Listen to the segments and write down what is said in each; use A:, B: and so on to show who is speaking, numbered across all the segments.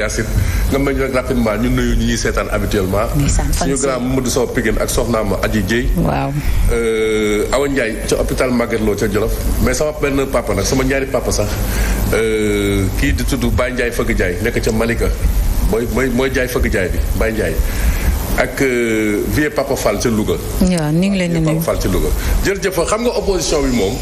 A: Yacine nga mel ni rek rapidement ñu nuyu ñi ñuy seetaan habituellement. suñu grand Mamadou Sow Pikine ak soxnaam Adji Dieye.
B: waaw.
A: Awa Ndiaye ca hôpital Magatte Lô ca Jolof mais sama benn papa nag sama ñaari papa sax kii di tudd Baye Ndiaye Fëgg Ndiaye nekk ca Malika mooy jaay Fëgg Ndiaye bi Baye Ndiaye. ak vieux Papa Fall ca Louga.
B: waaw ñu ngi leen di nuyu
A: Papa Fall ca Louga. jërëjëf xam nga opposition bi moom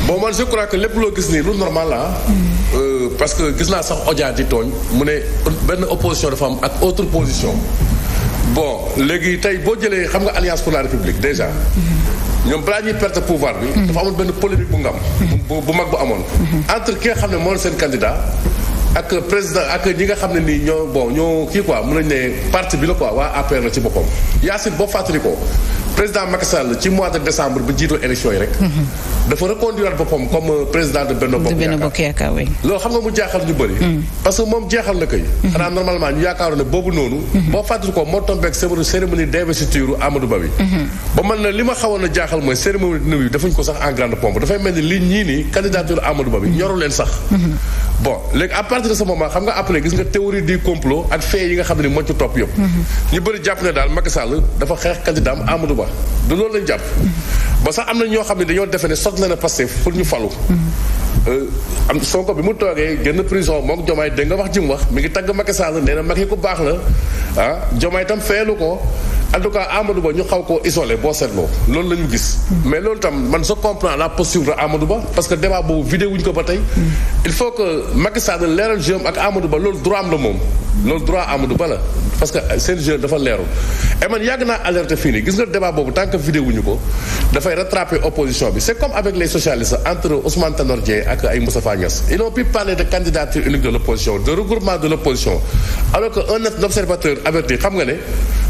A: bon man je crois que lépp loo gis nii lu normal la parce que gis naa sax Odia di tooñ mu ne benn opposition dafa am ak autre position. bon léegi tey boo jëlee xam nga Alliance pour la République déjà. ñoom balaa ñuy perte pouvoir bi. dafa amoon benn polémique bu ngam. bu mag bu amoon. entre ki nga xam ne moo seen candidat. ak président ak ñi nga xam ne nii ñoo kii quoi mën nañu ne parti bi la quoi waa APR la ci boppam. Yacine boo fàttali ko président Macky Sall ci mois de décembre bi jiitoo élection yi rek. dafa reconduire boppam comme président de Benno Bokk Yaakaar oui. loolu xam nga mu jaaxal ñu bëri. parce que moom jeexal na kay. xanaa normalement ñu yaakaaroon ne boobu noonu. boo fàttali ko moo tombeek cérémonie d'investiture Amadou Ba bi. ba man na li ma xawoon a jaaxal mooy cérémonie bi defuñ ko sax en grande pompe dafay mel ni li ñii nii candidature Amadou Ba bi ñoru leen sax. bon léegi à partir de ce moment xam nga après gis nga théorie du complot ak fait yi nga xam ne moo ci topp yëpp. ñu bëri jàpp ne daal Macky Sall dafa xeex candidat am Amadou Ba du loolu lañ jàpp. ba sax am na ñoo xam ne dañoo defe ne sot na ne Pastef pour ñu falu. am Sonko bi mu toogee génn prison moom Diomaye dégg nga wax ji mu wax mi ngi tagg Macky Sall nee na Macky ku baax la ah Diomaye itam feelu ko. en tout cas Amadou Ba ñu xaw koo isolé boo seetloo loolu la ñu gis. mais loolu tam man je comprends la posture de Amadou Ba parce que débat boobu vidéo wuñ ko ba tey. il faut que Macky Sall leeral jeu ak Amadou Ba loolu droit am la moom. loolu droit Amadou Ba la parce que seen jeu dafa leerul. et man yàgg naa alerté fii nii gis nga débat boobu tant que vidéo wuñu ko dafay rattraper opposition bi c'est comme avec les socialistes entre Ousmane Tanor Dieng ak ay Moustapha Niasse. ils n'ont pu parler de candidature unique de l'opposition de regroupement de l'opposition alors que un observateur averti xam nga ne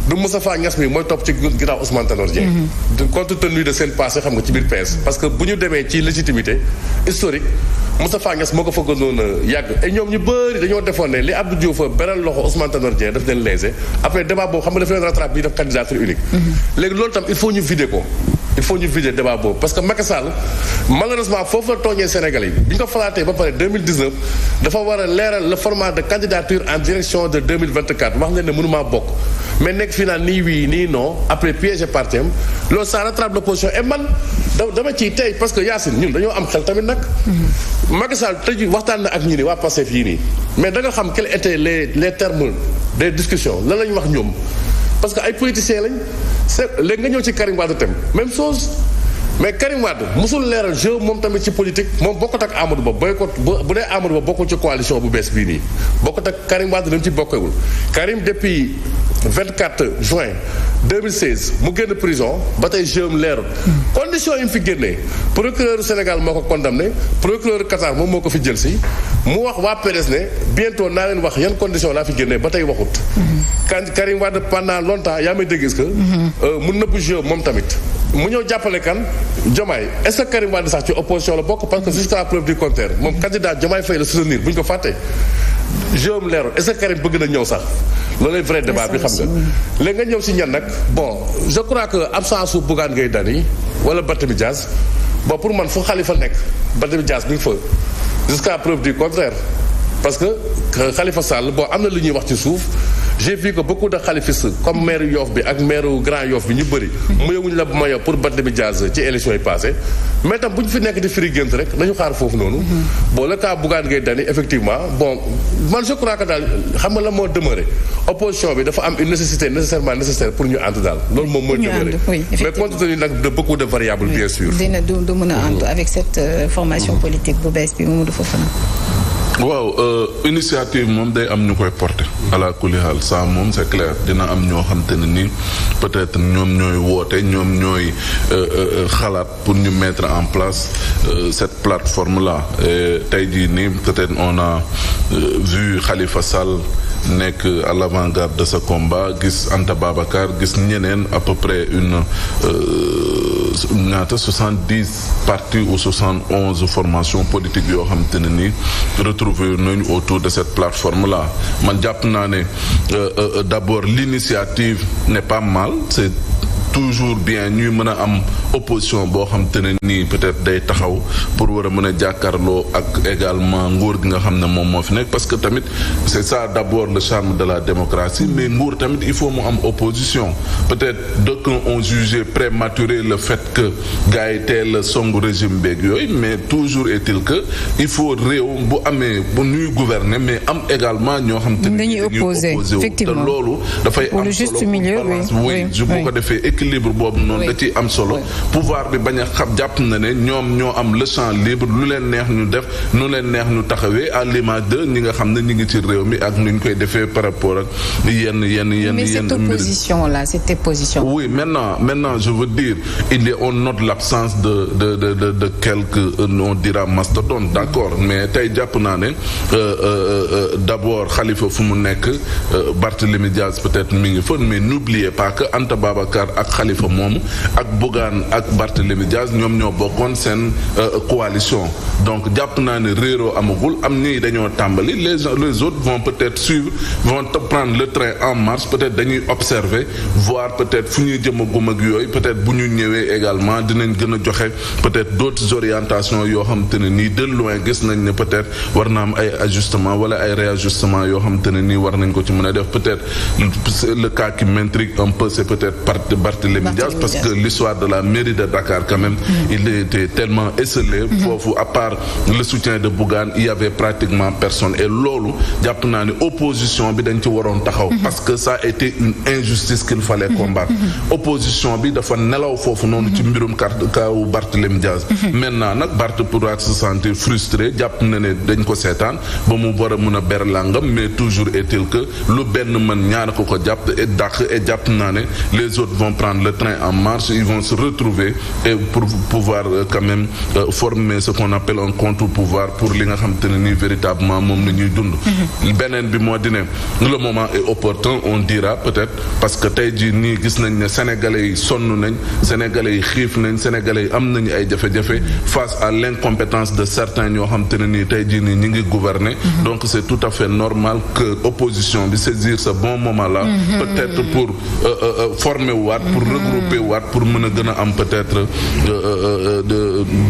A: du Moustapha Niasse mi mooy topp ci ginnaaw Ousmane Tanor Dieng. compte tenu de seen passé xam nga ci biir PS. parce que bu ñu demee ci légitimité historique Moustapha Niasse moo ko fa gënoon a yàgg et ñoom ñu bëri dañoo defoon ne li Abdou Diouf beral loxo Ousmane Tanor Dieng daf leen lésé après débat boobu xam nga daf leen rattrape bi def candidature unique. léegi loolu tam il faut ñu vider ko. il faut ñu vider débat boobu parce que Macky Sall malheureusement foofu la tooñee Sénégalais yi bi ñu ko falaatee ba pare 2019 dafa war a leeral le format de candidature en direction de 2024 wax leen ne mënumaa bokk mais nekk fii naan nii oui nii non après piège parti am loolu ça rattrape l'opposition et man dama ciy tey parce que Yacine ñun dañoo am xel tamit nag. Macky Sall tëj waxtaan na ak ñi ni waa Pastef yii nii mais da nga xam quels étaient les termes des discussions lan la ñu wax ñoom parce que ay politiciens lañ c'est léegi nga ñëw ci Karim Wade tam même chose mais Karim Wade mosul leeral jeu moom tamit ci politique moom bokkut ak Amadou Ba boycott bu dee Amadou Ba bokkul ci coalition bu bees bii nii bokkut ak Karim Wade dañu ci bokkewul Karim depuis 24 juin 2016 mu génn prison ba tey jeu leerul condition yi mu fi génnee procureur Sénégal moo ko condamné procureur Qatar moom moo ko fi jël si mu wax waa PDS ne bientôt naa leen wax yan condition laa fi génnee ba tey waxut Karim Wade pendant longtemps yaa may dégg que mu nëbb jeu moom tamit mu ñëw jàppale kan Diomaye est-ce que Karim Wade sax ci opposition la bokk parce que jusqu'à la preuve du contraire moom candidat Diomaye Faye la soutenir bu ñu ko fàtte jeu leerul est-ce que Karim bëgg na ñëw sax loolu vrai débat bi xam nga léegi nga ñëw si ñan nag bon je crois que absence su Bougane Gueye Dany wala Barthélémy Dias bon pour man fu Khalifa nekk Barthélémy Dias bi nga fa jusqu'à preuve du contraire parce que Khalifa Sall bon am na lu ñuy wax ci suuf j'ai vu que beaucoup de khalifistes comme maire Yoff bi ak maire Grand Yoff bi ñu bëri muyowuñu la bu ma yow pour Barthélémy Dias ci élection yi passé mais tam bu ñu fi nekk di firi gént rek nañu xaar foofu noonu bon le cas Bougane Gueye Dany effectivement bon man je crois que daal xam nga la moo demeuré opposition bi dafa am une nécessité nécessairement nécessaire pour ñu ànd daal loolu moom mooy demeuré mais compte tenu nag de beaucoup de variables bien sûr
B: dina du mën a ànd avec cette formation politique bu bees bi Mamadou Fofana
C: waaw initiative moom day am ñu koy porter ala kulli haal ça moom c'est clair dina am ñoo xam te ne ni peut-être ñoom ñooy woote ñoom ñooy xalaat pour ñu mettre en place cette plateforme là tey jii nii peut-être on a vu Khalifa Sall nekk à l'avant-garde de ce combat gis Anta Babacar gis ñeneen à peu près ñaata 70 partis ou 71 formations politiques yoo xam te ne nii retrouver nañu autour de cette plateforme là man jàpp naa ne d'abord l'initiative n'est pas mal c'est toujours bien ñuy mën a am opposition boo xam te ne nii peut-être day taxaw pour war a mën a jàkkaarloo ak également nguur gi nga xam ne moom moo fi nekk parce que tamit c'est ça d'abord le charme de la démocratie mais nguur tamit il faut mu am opposition peut-être d'aucuns ont jugé prématuré le fait que gars yi teel a songu régime beeg yooyu mais toujours est-il que il faut réew bu amee bu ñuy gouverner mais am également ñoo xam te ne dañuy opposé te loolu dafay am solo balance oui bu ko defee équilibre boobu noonu da ciy am solo pouvoir bi bañ a xam jàpp na ne ñoom ñoo am le champ libre lu leen neex ñu def nu leen neex ñu taxawee à l'image de ñi nga xam ne ñi ngi ci réew mi ak nu ñu koy defee par rapport ak yenn
B: mais cette opposition là cette opposition
C: oui maintenant je veux dire on note l'absence de quelques on dira mastodontes d'accord mais tey jàpp naa ne d'abord Khalifa fu mu nekk Barthélémy Diaz peut-être mi ngi fa mais n'oubliez pas que Anta Babacar ak Khalifa moomu ak Bougane ak Barthélémy Diaz ñoom ñoo bokkoon seen coalition donc jàpp naa ne réeroo amagul am ñii dañoo tàmbali les autres vont peut-être suivre vont prendre le train en marche peut-être dañuy observer voir peut-être fu ñuy jëmagum ak yooyu peut-être bu ñu ñëwee également dinañ gën a joxe peut-être d'autres orientations yoo xam te ne nii de loin gis nañ ne peut-être war na am ay ajustements wala ay réajustements yoo xam te ne nii war nañ ko ci mën a def peut-être le cas qui m'intrigue un peu c'est peut-être Barthélémy Diaz parce que l'histoire de la mairie de Dakar quand même il était tellement esseulé foofu à part le soutien de Bougane il y avait pratiquement personne et loolu jàpp naa ne opposition bi dañ ci waroon taxaw parce que ça a été une injustice qu'il fallait combattre opposition bi dafa nelaw foofu noonu ci mbirum kaw Barthélémy Diaz maintenant nag Barth pourra se sentir frustré jàpp na ne dañ ko seetaan ba mu war a mën a ber langam mais toujours est-il que lu benn mën ñaar ko jàpp et dàq et jàpp naa ne les autres vont prendre le train en marche ils vont se retrouver et pour pouvoir quand même former ce qu'on appelle un contre-pouvoir pour li nga xam te ne nii véritablement moom la ñuy dund beneen bi moo di ne le moment est opportun on dira peut-être parce que tey jii nii gis nañ ne sénégalais yi sonn nañ sénégalais yi xiif nañ sénégalais yi am nañu ay jafe-jafe face à l'incompétence de certains ñoo xam te ne nii tey jii nii ñi ngi gouverner donc c'est tout à fait normal que opposition bi saisir ce bon moment là peut-être pour former waat pour regrouper waat pour mën a gën a am peut-être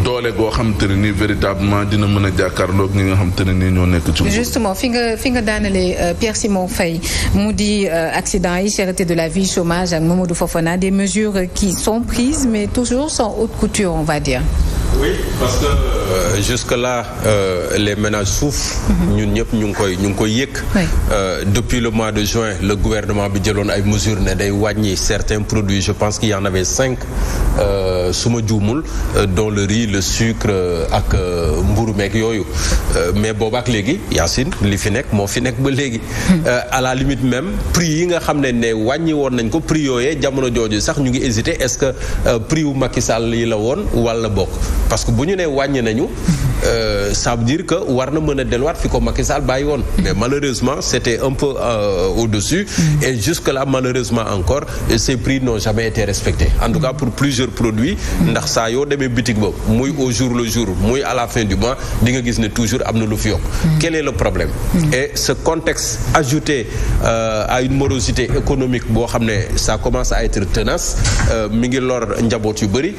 C: doole goo xam te ne nii véritablement dina mën a jàkkaarloog ñi nga xam te ne nii ñoo nekk ci
B: justement fi nga daanale Pierre Simon Faye mu di accident yi cherté de la vie chômage ak Mamadou Fofana des mesures qui sont prises mais toujours sans haute couture on va dire.
D: Oui, parce que jusque-là les ménages souffrent. ñun ñëpp ñu ngi koy yëg. Depuis le mois de juin le gouvernement bi jëloon ay mesures ne day wàññi certains produits je pense qu'il y en avait 5 su ma juumul dont le riz le sucre ak mburu meeg yooyu mais boobu ak léegi Yacine li fi nekk moo fi nekk ba léegi. À la limite même prix yi nga xam ne wàññi woon nañ ko prix yooyee jamono jooju sax ñu ngi hésiter est-ce que prix wu Macky Sall yi la woon wala bokk. parce que bu ñu nee wàññi nañu ça veut dire que war na mën a delluwaat fi ko Macky Sall bàyyi woon mais malheureusement c'était un peu au-dessus et jusque-là malheureusement encore ces prix n'ont jamais été respectés en tout cas pour plusieurs produits ndax saa yoo demee bitig ba muy au jour le jour muy à la fin du mois di nga gis ne toujours am na lu fi yokk quel est le problème et ce contexte ajouté à une morosité économique boo xam ne ça commence à être tenace mi ngi lor njaboot yu bëri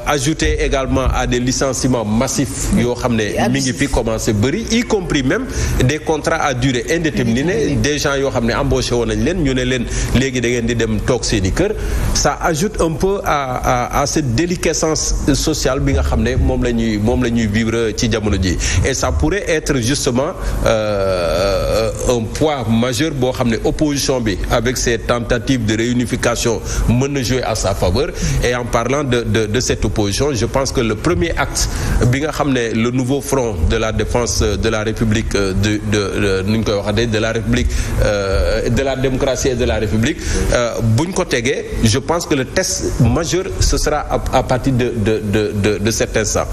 D: ajouté également à des licenciements massifs yoo xam ne mi ngi fi commencé bëri y compris même des contrats à durée indéterminée des gens yoo xam ne embauché woon nañ leen ñu ne leen léegi da ngeen di dem toog seeni kër ça ajoute un peu à cette déliquescence sociale bi nga xam ne moom la ñuy vivre ci jamono ji et ça pourrait être justement un poids majeur boo xam ne opposition bi avec ses tentatives de réunification mën na jouer à sa faveur et en parlant de cette opposition je pense que le premier acte bi nga xam ne le nouveau front de la défense de la République nu ñu koy waxatee de la République de la démocratie et de la République buñ ko tegee je pense que le test majeur ce sera à partir de cet instant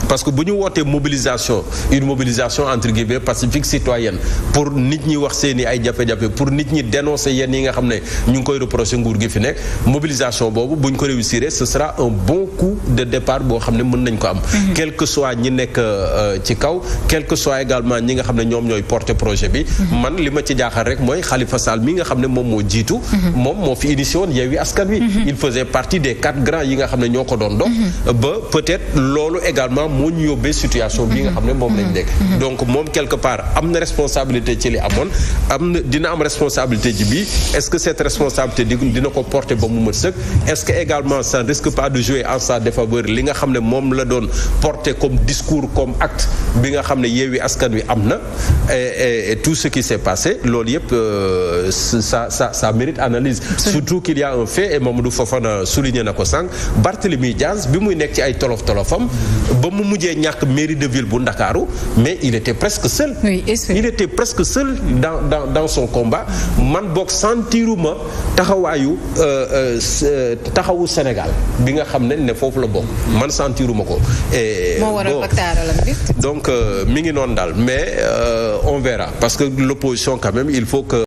D: parce que bu ñu wootee mobilisation une mobilisation entre guillemets pacifique citoyenne pour nit ñi wax seeni ay jafe-jafe pour nit ñi dénoncer yenn yi nga xam ne ñu ngi koy reprocher nguur gi fi nekk mobilisation boobu buñ ko réussir ce sera un bon coup de départ boo xam ne mën nañ ko am quel que soit ñi nekk ci kaw quel que soit également ñi nga xam ne ñoom ñooy porter projet bi. man li ma ci jaaxal rek mooy Khalifa Sall mi nga xam ne moom moo jiitu. moom moo fi initié woon Yewwi Askan Wi. il faisait partie des 4 grands yi nga xam ne ñoo ko doon dox. ba peut-être loolu également moo ñu yóbbee situation bi nga xam ne moom lañ nekk. donc moom quelque part am na responsabilité ci li amoon dina am responsabilité ji bi est-ce que cette responsabilité dina ko porter ba mu mën sëkk est-ce que également ça ne risque pas de jouer en sa défaveur li nga xam ne moom la doon porter comme discours comme acte bi nga xam ne Yewwi Askan Wi am na et tout ce qui s'est passé loolu yëpp ça mérite analyse. surtout qu'il y a un fait et Mamadou Fofana souligné na ko sànq Barthélémy Diaz bi muy nekk ci ay tolofam ba mu mujjee ñàkk mairie de ville bu Ndakaaru mais il était presque seul. il était presque seul dans son combat man boog sentiruma taxawu Sénégal bi nga xam ne foofu la bokk man sentiruma ko. et donc mi ngi noonu daal mais on verra parce que l'opposition quand même il faut que